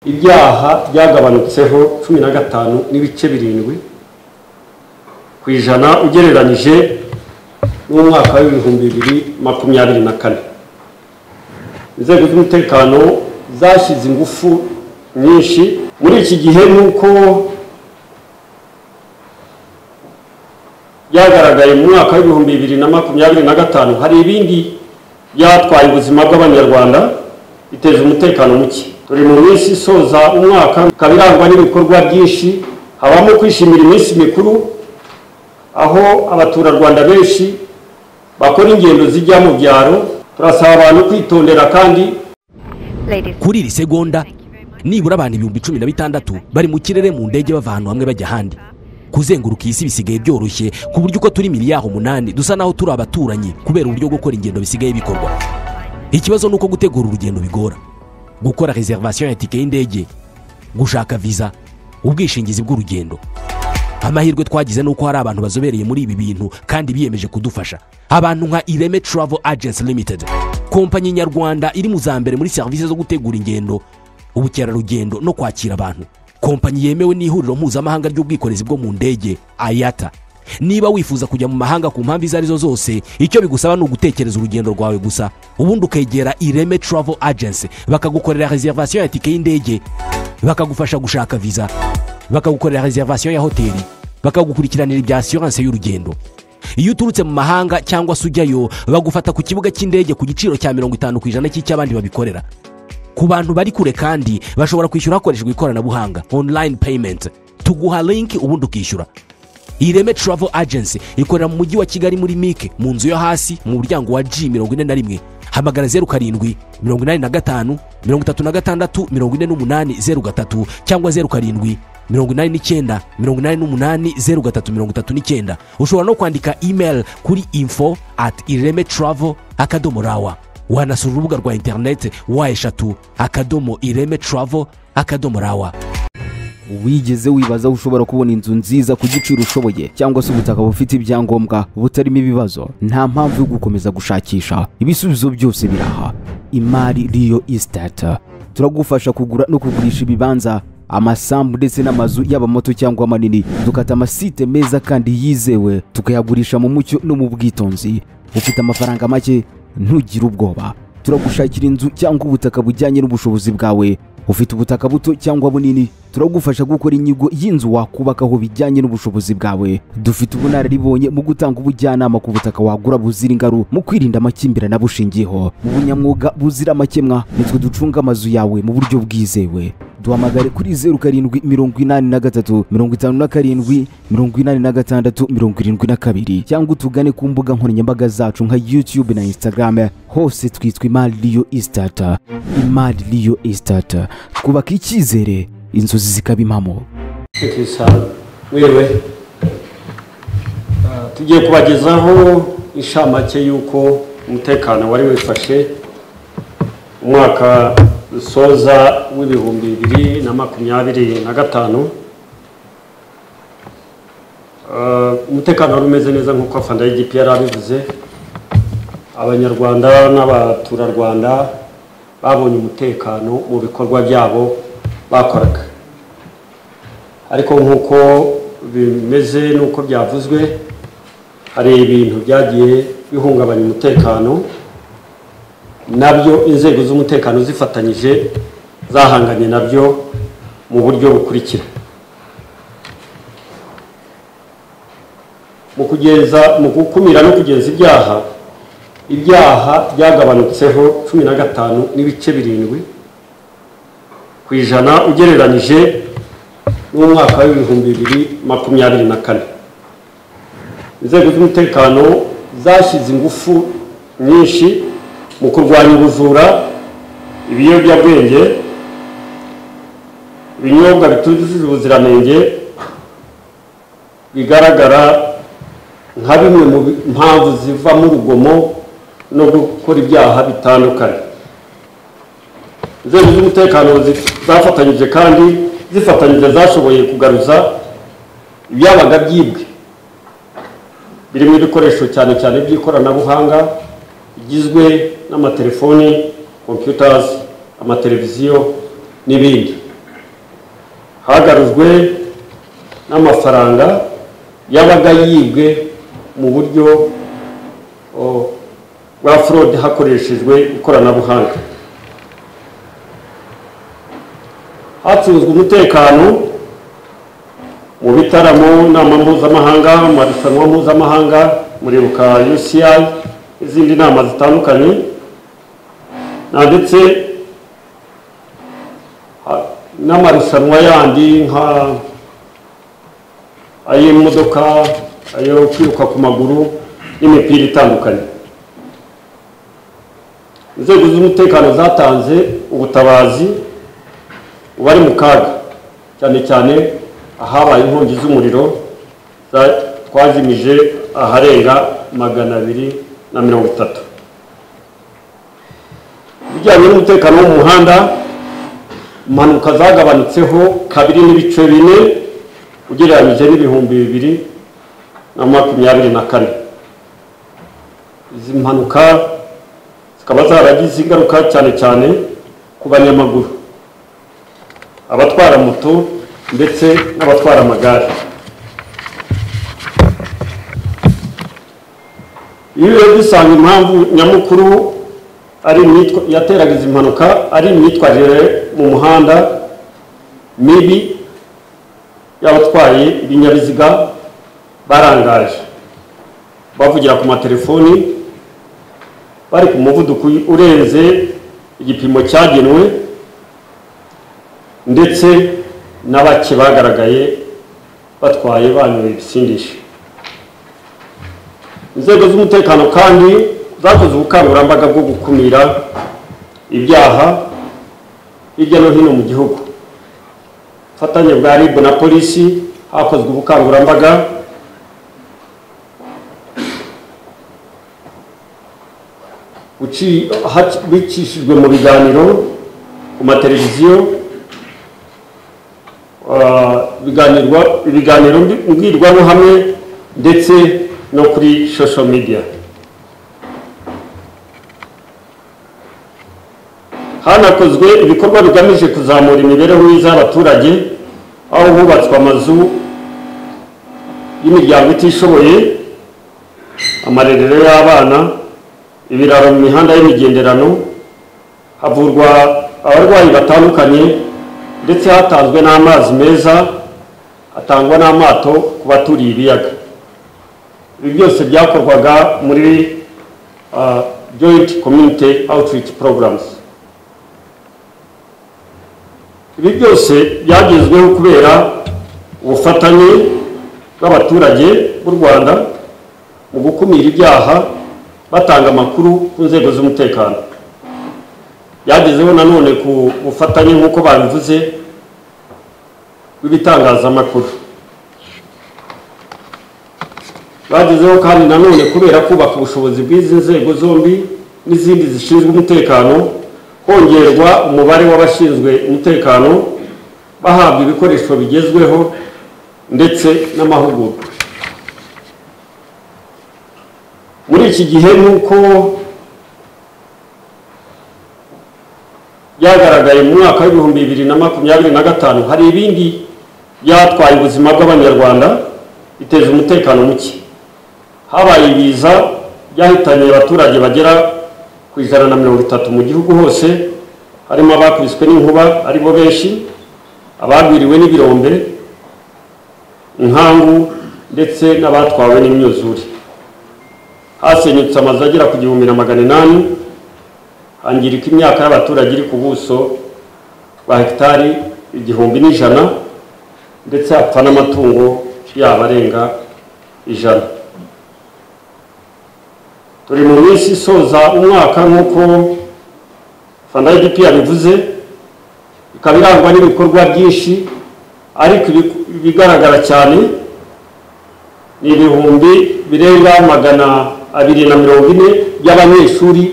ibyaha byagabanutseho 15 n'ibice 7 kwijana ugereranije n'umwaka wa 2024. Inzego z'umutekano zashyize ingufu nyinshi muri iki gihe, nuko byagaragaye mu mwaka wa 2025 hari ibindi byatwaye ubuzima bw'abanyarwanda biteje umutekano muke. Turi mu minsi isoza umwaka, kabirangwa n'ibikorwa byinshi, habamo kwishimira iminsi mikuru aho abaturarwanda benshi bakora ingendo zijya mu byaro. Turasaba abantu kwitondera kandi kuri iri segonda nibura abantu 16,000 bari mu kirere mu ndege bava ahantu hamwe bajya ahandi. Kuzenguruka isi bisigaye byoroshye ku buryo uko turi miliyari 8 dusa naho turi abaturanyi kubera uburyo gukora ingendo bisigaye bikorwa. Ikibazo nuko gutegura urugendo bigora, gukora reservation ya tike y'indege, gushaka visa, ubwishingizi bw'urugendo. Amahirwe twagize nuko hari abantu bazobereye muri ibi bintu kandi biyemeje kudufasha. Abantu nka Ireme Travel Agents Limited, kompanyi nyarwanda iri mu zambere muri service zo gutegura ingendo, ubukerarugendo no kwakira abantu. Kompanyi yemewe n'ihuriro mpuzamahanga ry'ubwikorezi bwo mu ndege IATA. Niba wifuza kujya mu mahanga ku mpamvu izo arizo zose, icyo bigusaba ni ugutekereza urugendo rwawe gusa, ubundi ukegera Ireme Travel Agents bakagukorera reservation ya tike y'indege, bakagufasha gushaka visa, bakagukorera reservation ya hoteli, bakagukurikiranira ibya assurance y'urugendo. Iyo uturutse mu mahanga cyangwa se ujyayo, bagufata ku kibuga cy'indege ku giciro cya 50% cy'abandi babikorera. Ku bantu bari kure kandi bashobora kwishyura hakoreshejwe ikoranabuhanga online payment, tuguha link ubundi ukishyura. Ireme Travel Agency ikorera mu mujyi wa Kigali muri Mike mu nzu yo hasi mu muryango wa G41. Hamagara 07 85 36 48 cyangwa 07 89 88 0339. Ushobora no kwandika email kuri info@iremetravel.rawa. Wanasura urubuga rwa internet wa@iremetravel.rawa. Wigeze wibaza ushobora kubona inzu nziza ku giciro ushoboye cyangwa se ubutaka bufite ibyangombwa butarimo ibibazo? Nta mpamvu yo gukomeza gushakisha, ibisubizo byose biraha. Imari Real Estate turagufasha kugura no kugurisha ibibanza, amasambu ndetse n'amazu yaba mato cyangwa manini. Dukata amasite meza kandi yizewe, tukayagurisha mu mucyo no mu bwitonzi. Ufite amafaranga make, ntugire ubwoba, turagushakira inzu cyangwa ubutaka bujyanye n'ubushobozi bwawe. Ufite ubutaka buto cyangwa bunini, turagufasha gukora inyigo y'inzu wakubakaho bijyanye n'ubushobozi bwawe. Dufite ubunararibonye mu gutanga ubujyanama ku butaka wagura buzira ingaru, mu kwirinda amakimbirane abushingiyeho. Mu bunyamwuga buzira amakemwa, nitwe ducunga amazu yawe mu buryo bwizewe. Duhamagare kuri 0783 57 86 72 cyangwa utugane ku mbuga nkoranyambaga zacu nka YouTube na Instagram. Hose twitwa Imari Real Estate. Imari Real Estate, twubaka icyizere, inzozi zikaba impamo. Wewe tugiye kubagezaho inshamake y'uko umutekano wari wifashe umwaka usoza w'2025. Umutekano wari umeze neza nk'uko afanda y'IGP yarabivuze. Abanyarwanda n'abaturarwanda babonye umutekano mu bikorwa byabo bakoraga. Ariko nk'uko bimeze n'uko byavuzwe, hari ibintu byagiye bihungabanya umutekano, nabyo inzego z'umutekano zifatanyije zahanganye nabyo mu buryo bukurikira. Mu gukumira no kugenza ibyaha byagabanutseho 15 n'ibice 7 kwijana ugereranije n'umwaka wa 2024. Inzego z'umutekano zashyize ingufu nyinshi mu kurwanya ubujura, ibiyobyabwenge, ibinyobwa bitujuje ubuziranenge bigaragara nka bimwe mu mpamvu ziva mu rugomo no gukora ibyaha bitandukanye. Inzego z'umutekano zafatanyije kandi zashoboye kugaruza ibyabaga byibwe, birimo ibikoresho cyane cyane by'ikoranabuhanga bigizwe n'amatelefoni, computers, amateleviziyo n'ibindi. hagarujwe n'amafaranga yabaga yibwe mu buryo bwa fraude hakoreshejwe ikoranabuhanga. Hacunzwe umutekano mu bitaramo, nama mpuzamahanga, mu marushanwa mpuzamahanga, muribuka UCI izindi nama zitandukanye, ndetse n'amarushanwa yandi nka ay'imodoka, ayo kwiruka ku maguru n'imipira itandukanye. Inzego z'umutekano zatanze ubutabazi bari mu kaga, cyane cyane ahabaye inkongi z'umuriro twazimije aharenga 230. Bijyanye n'umutekano wo mu muhanda, impanuka zagabanutseho 2.4 ugereranyije n'ibihumbi 2024. Izi mpanuka zikaba zaragize ingaruka cyane cyane ku banyamaguru, abatwara moto ndetse n'abatwara amagare. Iyo dusanga impamvu nyamukuru ari yateraga izi mpanuka ari imyitwarire mu muhanda mibi y'abatwaye ibinyabiziga barangaje, bavugira ku matelefoni, bari ku muvuduko urenze igipimo cyagenwe, ndetse n'abake bagaragaye batwaye banyoye ibisindisha. Inzego z'umutekano kandi zakoze ubukangurambaga bwo gukumira ibyaha hirya no hino mu gihugu. Fatanye bwa RIB na polisi hakozwe ubukangurambaga bicishijwe mu biganiro ku mateleviziyo, ibiganiro mbwirwaruhame ndetse no kuri social media. Hanakozwe ibikorwa bigamije kuzamura imibereho myiza y'abaturage, aho hubatswe amazu y'imiryango itishoboye, amarerero y'abana, ibiraro mu mihanda y'imigenderano, havurwa abarwayi batandukanye, ndetse hatanzwe n'amazi meza, hatangwa n'amato ku baturiye ibiyaga. Ibi byose byakorwaga muri joint community outreach programs. Ibi byose byagezweho kubera ubufatanye bw'abaturage b'u Rwanda mu gukumira ibyaha, batanga amakuru ku nzego z'umutekano. Byagezeho nanone ku bufatanye nk'uko babivuze bw'ibitangazamakuru. Bagezeho kandi nanone kubera kubaka ubushobozi bw'izi nzego zombi n'izindi zishinzwe umutekano, kongerwa umubare w'abashinzwe umutekano, bahabwa ibikoresho bigezweho ndetse n'amahugurwa. Muri iki gihe nk'uko byagaragaye mu mwaka w'ibihumbi 2025, hari ibindi byatwaye ubuzima bw'abanyarwanda biteza umutekano muke. Habaye ibiza byahitanye abaturage bagera ku 130 mu gihugu hose, harimo abakubiswe n'inkuba ari bo benshi, abagwiriwe n'ibirombe, inkangu ndetse n'abatwawe n'imyuzure. Hasenyutse amazu agera ku 1800, hangirika imyaka y'abaturage iri ku buso bwa hegitari 1,100, ndetse hapfa n'amatungo yabarenga 100. Turi mu minsi isoza umwaka nk'uko FANDAIDP yabivuze, ikaba irangwa n'ibikorwa byinshi, ariko ibigaragara cyane ni ibihumbi birenga 240 by'abanyeshuri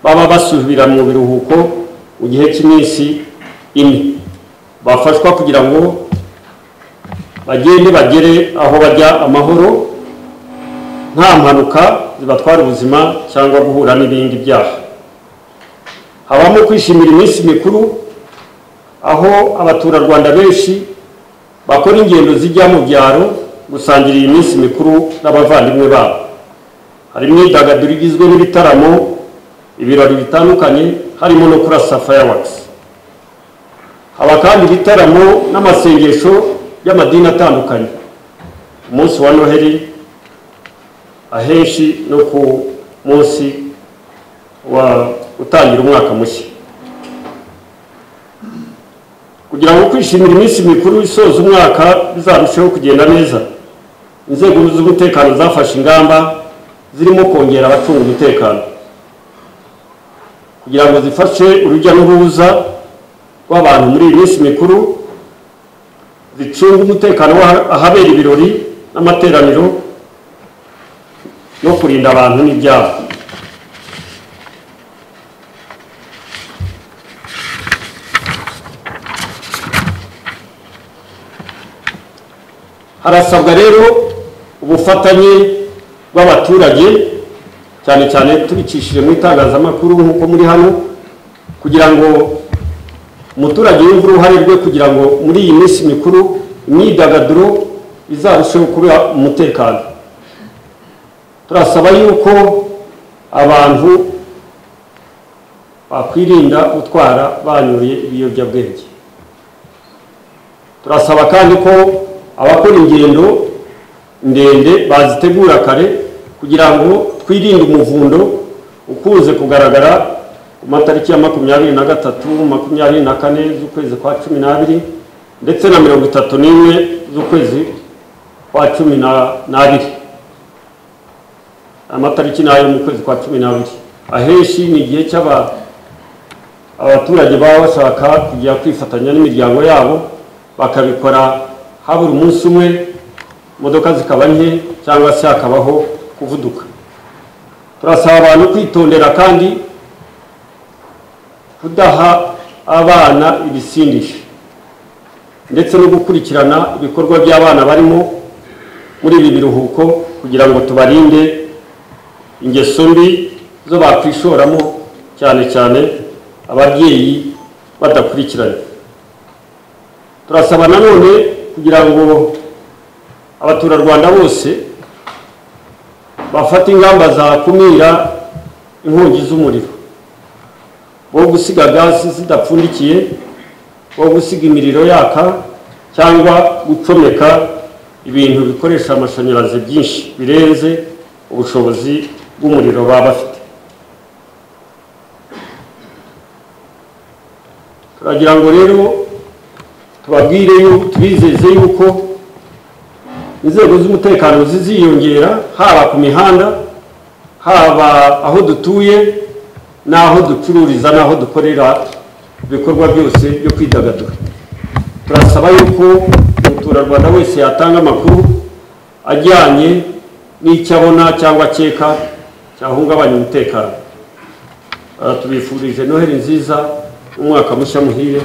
baba basubira mu biruhuko mu gihe cy'iminsi 4, bafashwa kugira ngo bagende bagere aho bajya amahoro, nta mpanuka zibatwara ubuzima cyangwa guhura n'ibindi byaha. Habamo kwishimira iminsi mikuru, aho abaturarwanda benshi bakora ingendo zijya mu byaro gusangira iyi minsi mikuru n'abavandimwe babo. Hari imyidagaduro igizwe n'ibitaramo, ibirori bitandukanye, harimo no kurasa fireworks. Haba kandi ibitaramo n'amasengesho y'amadini atandukanye, umunsi wa Noheli, ahenshi no ku munsi wa utangira umwaka mushya. Kugira ngo kwishimira iminsi mikuru isoza umwaka bizarusheho kugenda neza, inzego z'umutekano zafashe ingamba zirimo kongera abacunga umutekano kugira ngo zifashe urujya n'uruza rw'abantu muri iyi minsi mikuru, zicunga umutekano ahabera ibirori n'amateraniro no kurinda abantu n'ibyabo. Harasabwa rero ubufatanye bw'abaturage, cyane cyane tubicishije mu itangazamakuru nk'uko muri hano, kugira ngo umuturage yumve uruhare rwe kugira ngo muri iyi minsi mikuru imyidagaduro izarusheho kuba umutekano. Turasaba yuko abantu bakwirinda gutwara banyoye ibiyobyabwenge. Turasaba kandi ko abakora ingendo ndende bazitegura kare kugira ngo twirinde umuvundo ukuze kugaragara ku matariki ya 23, 24 z'ukwezi kwa 12 ndetse na 31 z'ukwezi kwa 12. Amatariki nayo mu kwezi kwa 12 ahenshi ni igihe abaturage baba bashaka kujya kwifatanya n'imiryango yabo, bakabikora habura umunsi umwe, imodoka zikaba nke cyangwa se hakabaho kuvuduka. Turasaba abantu kwitondera kandi kudaha abana ibisindisha ndetse no gukurikirana ibikorwa by'abana barimo muri ibi biruhuko kugira ngo tubarinde ingeso mbi zo bakwishoramo, cyane cyane ababyeyi badakurikiranye. Turasaba nanone kugira ngo abaturarwanda bose bafata ingamba za kumira inkongi z'umuriro, bo gusiga gazi zidapfundikiye, bo gusiga imiriro yaka cyangwa gucomeka ibintu bikoresha amashanyarazi byinshi birenze ubushobozi bw'umuriro baba bafite. Turagira ngo rero tubizeze yuko inzego z'umutekano ziziyongera, haba ku mihanda, haba aho dutuye n'aho ducururiza n'aho dukorera ibikorwa byose byo kwidagadura. Turasaba yuko umuturarwanda wese yatanga amakuru ajyanye n'icyo abona cyangwa akeka cyahungabanya umutekano. Tubifurije Noheli nziza, umwaka mushya muhire.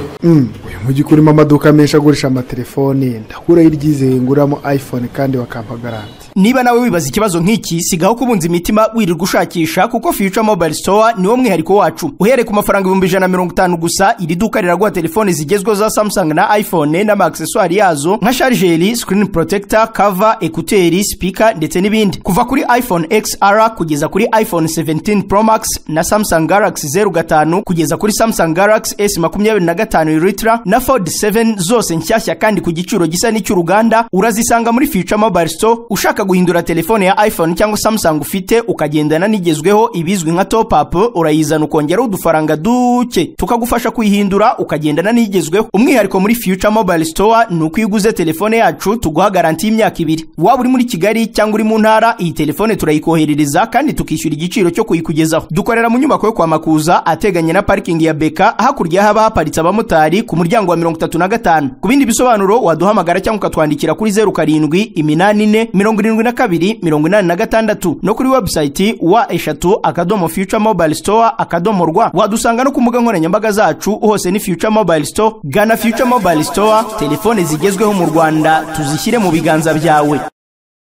Mu gikurimo amaduka menshi agurisha amatelefoni, ndakura iryizeye nguramo iPhone kandi bakampa garanti. Niba nawe wibaza ikibazo nk'iki, sigaho kubunza imitima wirirwa ushakisha, kuko Future Mobile Store niwo mwihariko wacu. Uhereye ku mafaranga 150 gusa, iri duka riraguha telefone zigezweho za Samsung na iPhone n'amaccessoire yazo nka charger, screen protector, cover, écouteurs, speaker ndetse n'ibindi. Kuva kuri iPhone XR kugeza kuri iPhone 17 Pro Max na Samsung Galaxy 05 kugeza kuri Samsung Galaxy S25 Ultra na Fold 7 zose nshyashya kandi ku giciro gisa n'icy'uruganda, urazisanga muri Future Mobile Store. Ushaka guhindura telefone ya iPhone cyangwa Samsung ufite ukagendana n'igezweho ibizwi nka top up, urayizana ukongera udufaranga duke tukagufasha kuyihindura ukagendana n'igezweho. Umwihariko muri Future Mobile Store nuko iguze telefone yacu tuguha garanti y'imyaka 2. Waba uri muri Kigali cyangwa uri mu ntara, iyi telefone turayikoherereza kandi tukishyura igiciro cyo kuyikugezaho. Dukorera mu nyubako yo kwa Makuza ateganye na parking ya Beka, hakurya haba haparitse abamotari ku muryango wa 35. Ku bindi bisobanuro waduhamagara cyangwa ukatwandikira kuri 07847286 no kuri website wa@futuremobile-store.rw. Wadusanga no ku mbuga nkoranyambaga zacu hose ni Future Mobile Store. Gana Future Mobile Store, telefone zigezweho mu Rwanda tuzishyire mu biganza byawe.